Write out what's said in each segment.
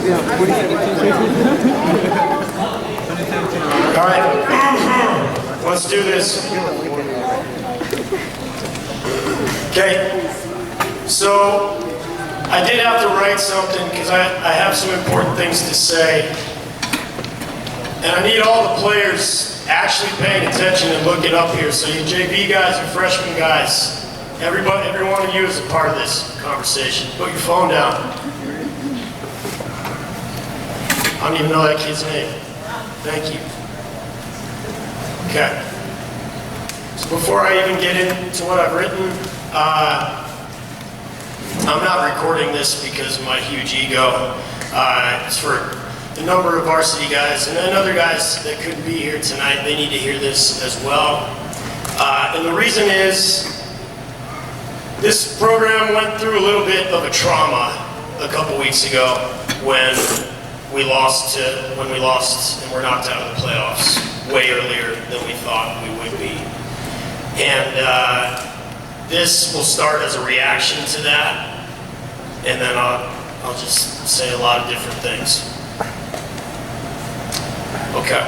All right, let's do this. Okay, so I did have to write something because I have some important things to say. And I need all the players actually paying attention and looking up here. So you JV guys, you freshman guys, every one of you is a part of this conversation. Put your phone down. I don't even know that kid's name. Thank you. Okay. So before I even get into what I've written, I'm not recording this because of my huge ego. It's for the number of varsity guys and then other guys that couldn't be here tonight. They need to hear this as well. And the reason is, this program went through a little bit of a trauma a couple weeks ago when we lost and were knocked out of the playoffs way earlier than we thought we would be. And this will start as a reaction to that, and then I'll just say a lot of different things. Okay.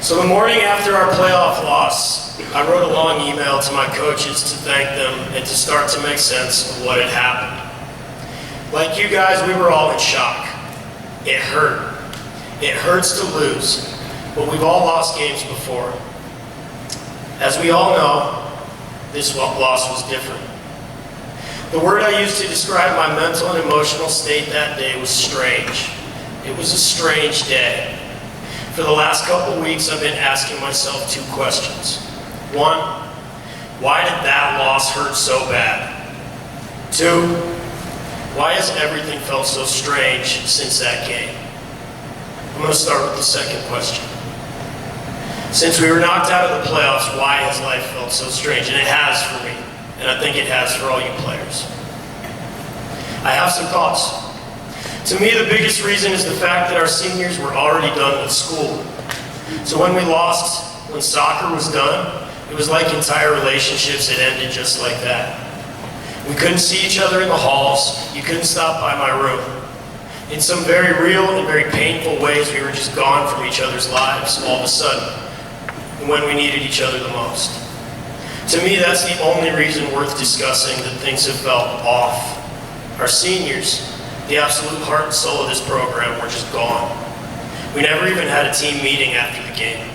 So the morning after our playoff loss, I wrote a long email to my coaches to thank them and to start to make sense of what had happened. Like you guys, we were all in shock. It hurt. It hurts to lose, but we've all lost games before. As we all know, this loss was different. The word I used to describe my mental and emotional state that day was strange. It was a strange day. For the last couple weeks, I've been asking myself two questions. One, why did that loss hurt so bad? Two, why has everything felt so strange since that game? I'm going to start with the second question. Since we were knocked out of the playoffs, why has life felt so strange? And it has for me, and I think it has for all you players. I have some thoughts. To me, the biggest reason is the fact that our seniors were already done with school. So when we lost, when soccer was done, it was like entire relationships had ended just like that. We couldn't see each other in the halls. You couldn't stop by my room. In some very real and very painful ways, we were just gone from each other's lives all of a sudden, when we needed each other the most. To me, that's the only reason worth discussing that things have felt off. Our seniors, the absolute heart and soul of this program, were just gone. We never even had a team meeting after the game.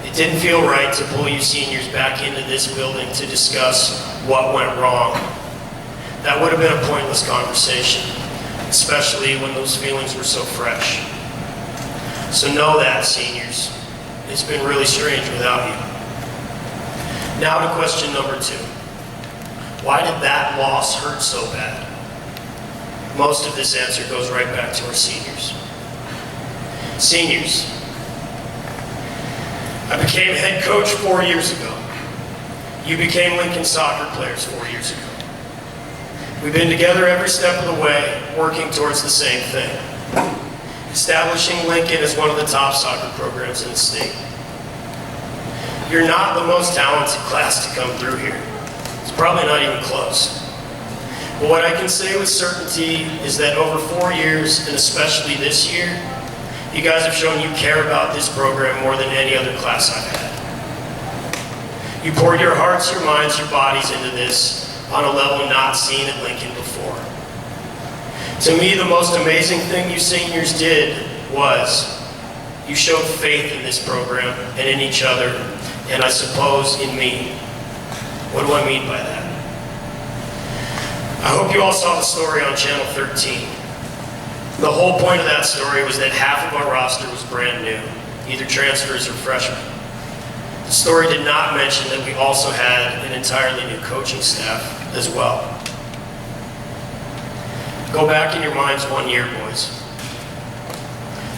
It didn't feel right to pull you seniors back into this building to discuss what went wrong. That would have been a pointless conversation, especially when those feelings were so fresh. So know that, seniors. It's been really strange without you. Now to question number two. Why did that loss hurt so bad? Most of this answer goes right back to our seniors. Seniors. I became head coach 4 years ago. You became Lincoln soccer players 4 years ago. We've been together every step of the way, working towards the same thing. Establishing Lincoln as one of the top soccer programs in the state. You're not the most talented class to come through here. It's probably not even close. But what I can say with certainty is that over 4 years, and especially this year, you guys have shown you care about this program more than any other class I've had. You poured your hearts, your minds, your bodies into this on a level not seen at Lincoln before. To me, the most amazing thing you seniors did was you showed faith in this program and in each other, and I suppose in me. What do I mean by that? I hope you all saw the story on Channel 13. The whole point of that story was that half of our roster was brand new, either transfers or freshmen. The story did not mention that we also had an entirely new coaching staff as well. Go back in your minds 1 year, boys.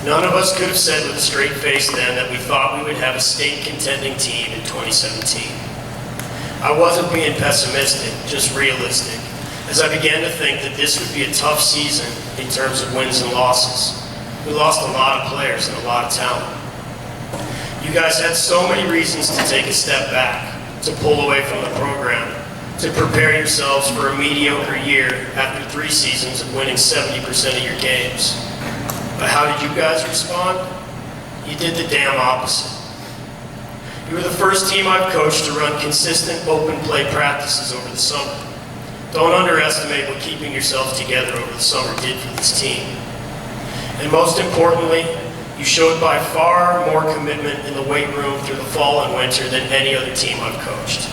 None of us could have said with a straight face then that we thought we would have a state contending team in 2017. I wasn't being pessimistic, just realistic, as I began to think that this would be a tough season in terms of wins and losses. We lost a lot of players and a lot of talent. You guys had so many reasons to take a step back, to pull away from the program, to prepare yourselves for a mediocre year after 3 seasons of winning 70% of your games. But how did you guys respond? You did the damn opposite. You were the first team I've coached to run consistent open play practices over the summer. Don't underestimate what keeping yourselves together over the summer did for this team. And most importantly, you showed by far more commitment in the weight room through the fall and winter than any other team I've coached.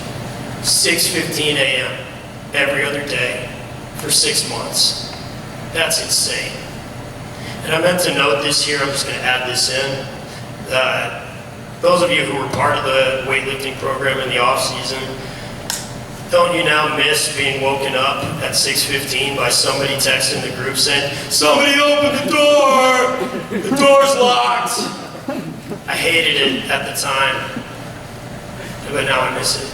6:15 a.m. every other day for 6 months. That's insane. And I meant to note this here, I'm just going to add this in. Those of you who were part of the weightlifting program in the off-season, don't you now miss being woken up at 6:15 by somebody texting the group saying, "Somebody open the door! The door's locked!" I hated it at the time, but now I miss it.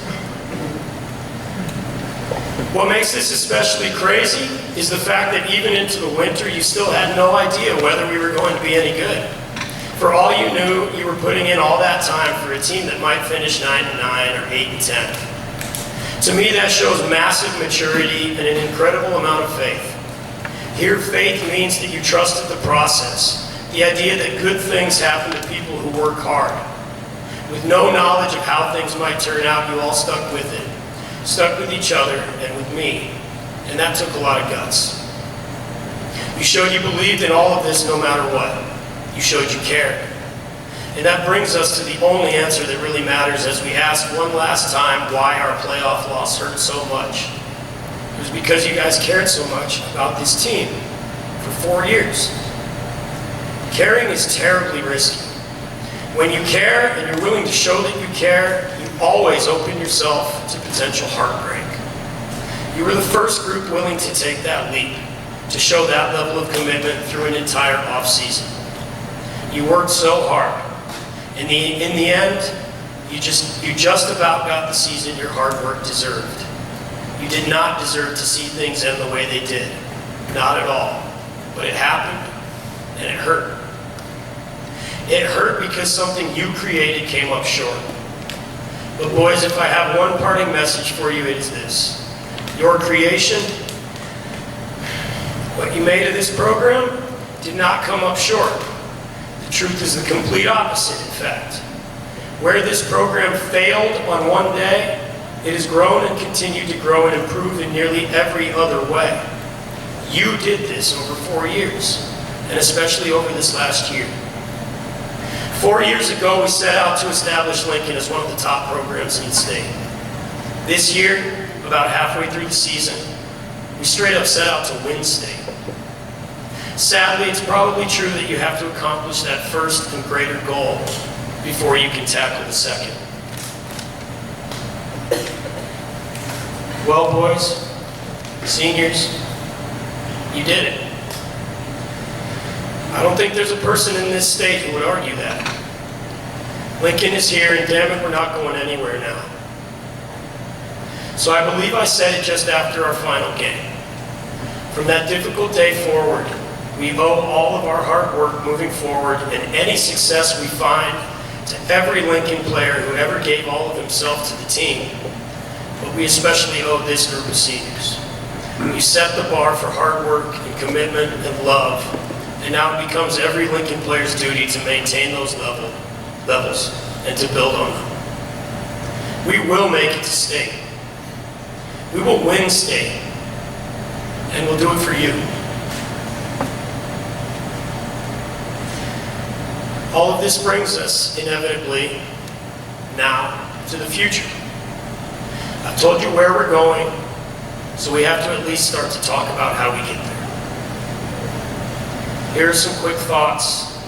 What makes this especially crazy is the fact that even into the winter, you still had no idea whether we were going to be any good. For all you knew, you were putting in all that time for a team that might finish 9-9 or 8-10. To me, that shows massive maturity and an incredible amount of faith. Here, faith means that you trusted the process, the idea that good things happen to people who work hard. With no knowledge of how things might turn out, you all stuck with it. Stuck with each other and with me, and that took a lot of guts. You showed you believed in all of this no matter what. You showed you cared. And that brings us to the only answer that really matters as we ask one last time why our playoff loss hurt so much. It was because you guys cared so much about this team for 4 years. Caring is terribly risky. When you care and you're willing to show that you care, you always open yourself to potential heartbreak. You were the first group willing to take that leap, to show that level of commitment through an entire off-season. You worked so hard. In the end, you just about got the season your hard work deserved. You did not deserve to see things end the way they did. Not at all. But it happened, and it hurt. It hurt because something you created came up short. But boys, if I have one parting message for you, it is this. Your creation, what you made of this program, did not come up short. The truth is the complete opposite, in fact. Where this program failed on one day, it has grown and continued to grow and improve in nearly every other way. You did this over 4 years, and especially over this last year. 4 years ago, we set out to establish Lincoln as one of the top programs in the state. This year, about halfway through the season, we straight up set out to win state. Sadly, it's probably true that you have to accomplish that first and greater goal before you can tackle the second. Well, boys, seniors, you did it. I don't think there's a person in this state who would argue that. Lincoln is here, and damn it, we're not going anywhere now. So I believe I said it just after our final game. From that difficult day forward, we owe all of our hard work moving forward and any success we find to every Lincoln player who ever gave all of himself to the team. But we especially owe this group of seniors. You set the bar for hard work and commitment and love, and now it becomes every Lincoln player's duty to maintain those levels and to build on them. We will make it to state. We will win state, and we'll do it for you. All of this brings us, inevitably, now to the future. I've told you where we're going, so we have to at least start to talk about how we get there. Here are some quick thoughts,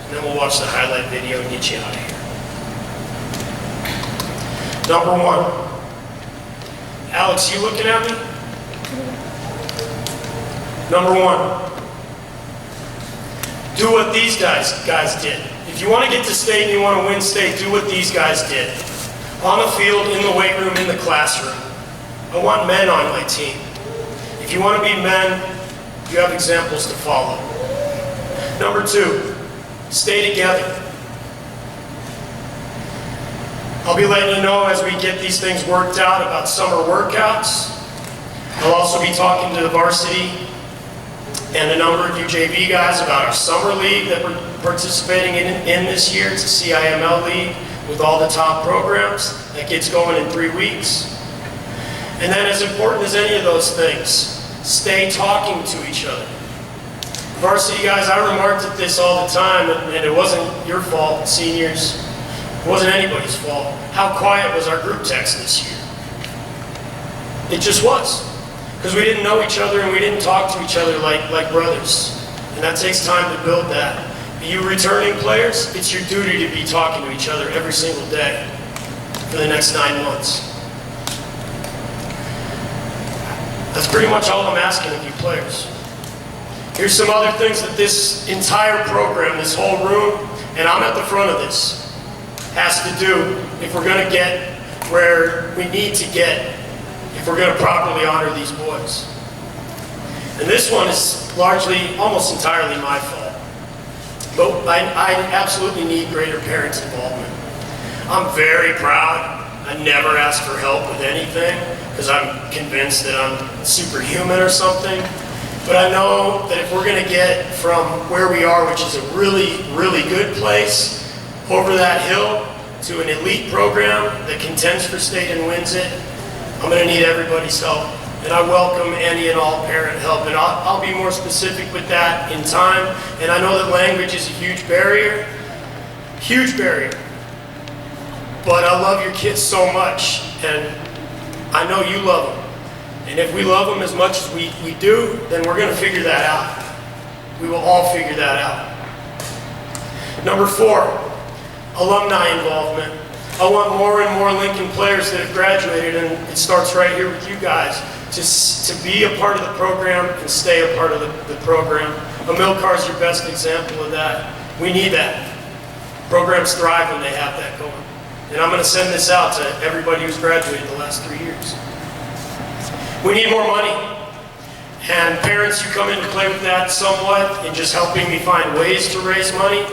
and then we'll watch the highlight video and get you out of here. Number 1. Alex, you looking at me? Number 1. Do what these guys did. If you want to get to state and you want to win state, do what these guys did. On the field, in the weight room, in the classroom. I want men on my team. If you want to be men, you have examples to follow. Number 2, stay together. I'll be letting you know as we get these things worked out about summer workouts. I'll also be talking to the varsity and a number of you JV guys about our summer league that we're participating in this year. It's a CIML league with all the top programs that gets going in 3 weeks. And then, as important as any of those things, stay talking to each other. Varsity guys, I remarked at this all the time, and it wasn't your fault, seniors. It wasn't anybody's fault. How quiet was our group text this year? It just was. Because we didn't know each other and we didn't talk to each other like brothers. And that takes time to build that. But you returning players, it's your duty to be talking to each other every single day for the next 9 months. That's pretty much all I'm asking of you players. Here's some other things that this entire program, this whole room, and I'm at the front of this, has to do if we're going to get where we need to get, if we're going to properly honor these boys. And this one is largely, almost entirely my fault. But I absolutely need greater parents' involvement. I'm very proud. I never ask for help with anything because I'm convinced that I'm superhuman or something. But I know that if we're going to get from where we are, which is a really, really good place, over that hill to an elite program that contends for state and wins it, I'm going to need everybody's help. And I welcome any and all parent help. And I'll be more specific with that in time. And I know that language is a huge barrier. Huge barrier. But I love your kids so much. And I know you love them. And if we love them as much as we do, then we're going to figure that out. We will all figure that out. Number 4, alumni involvement. I want more and more Lincoln players that have graduated, and it starts right here with you guys, to be a part of the program and stay a part of the program. Amilcar is your best example of that. We need that. Programs thrive when they have that going. And I'm going to send this out to everybody who's graduated the last 3 years. We need more money. And parents, you come into play with that somewhat in just helping me find ways to raise money.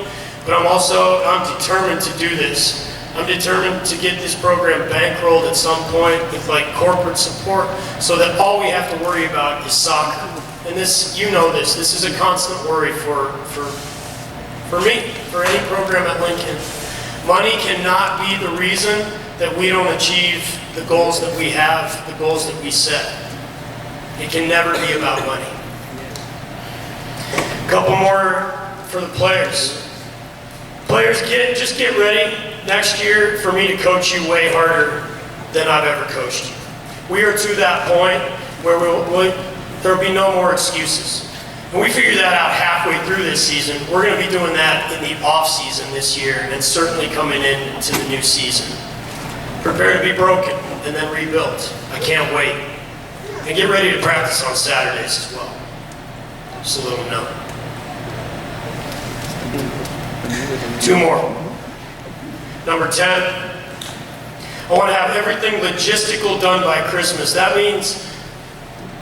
But I'm determined to do this. I'm determined to get this program bankrolled at some point with like corporate support so that all we have to worry about is soccer. And this, you know this is a constant worry for me, for any program at Lincoln. Money cannot be the reason that we don't achieve the goals that we have, the goals that we set. It can never be about money. A couple more for the players. Players, just get ready next year for me to coach you way harder than I've ever coached you. We are to that point where there'll be no more excuses. And we figured that out halfway through this season. We're going to be doing that in the off season this year and certainly coming into the new season. Prepare to be broken and then rebuilt. I can't wait. And get ready to practice on Saturdays as well. Just a little note. 2 more. Number 10, I want to have everything logistical done by Christmas. That means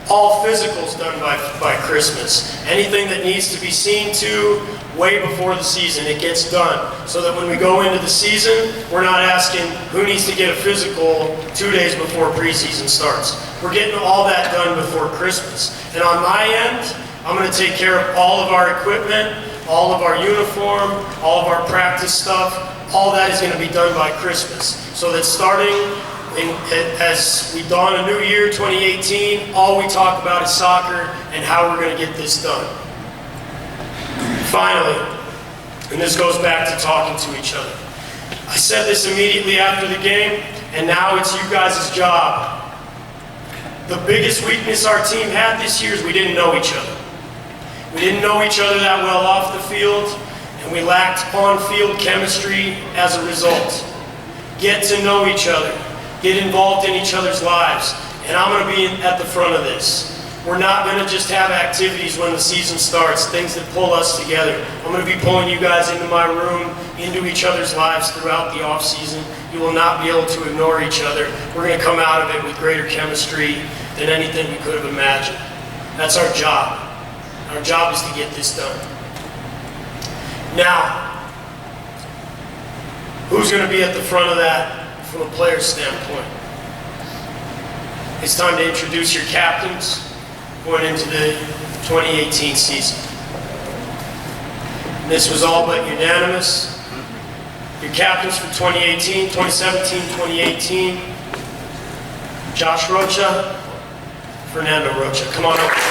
all physicals done by Christmas. Anything that needs to be seen to way before the season, it gets done. So that when we go into the season, we're not asking who needs to get a physical 2 days before preseason starts. We're getting all that done before Christmas. And on my end, I'm going to take care of all of our equipment, all of our uniform, all of our practice stuff. All that is going to be done by Christmas. So that starting as we dawn a new year, 2018, all we talk about is soccer and how we're going to get this done. Finally, and this goes back to talking to each other. I said this immediately after the game, and now it's you guys' job. The biggest weakness our team had this year is we didn't know each other. We didn't know each other that well off the field, and we lacked on-field chemistry as a result. Get to know each other. Get involved in each other's lives. And I'm going to be at the front of this. We're not going to just have activities when the season starts, things that pull us together. I'm going to be pulling you guys into my room, into each other's lives throughout the off-season. You will not be able to ignore each other. We're going to come out of it with greater chemistry than anything we could have imagined. That's our job. Our job is to get this done. Now, who's going to be at the front of that from a player's standpoint. It's time to introduce your captains going into the 2018 season. This was all but unanimous. Your captains for 2017, 2018, Josh Rocha, Fernando Rocha. Come on up.